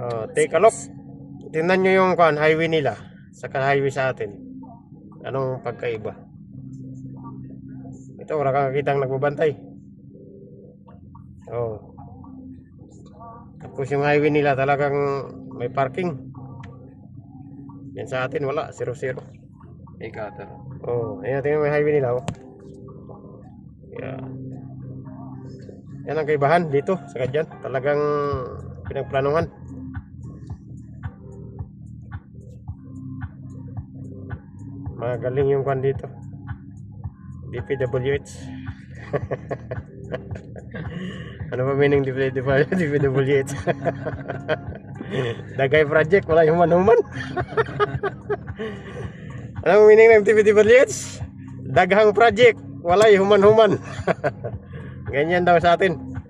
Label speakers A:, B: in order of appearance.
A: Oh, take a look. Tingnan nyo yung highway nila saka highway sa atin. Anong pagkaiba? Ito, wala kang nakitang nagbabantay. Oh. Tapos yung highway nila talagang may parking. Yan sa atin wala, 0-0.
B: Ikaw.
A: Oh, ayan, tingnan mo yung highway nila. Oh. Yeah. Yan ang kaibahan dito sa Kadyan. Talagang pinagplanuhan. Magaling yung kwan dito. DPWH. Ano ba meaning DPWH? Dagay project, wala yung human-human. Anong meaning ng DPWH? Daghang project, wala yung human-human. Ganyan daw sa atin.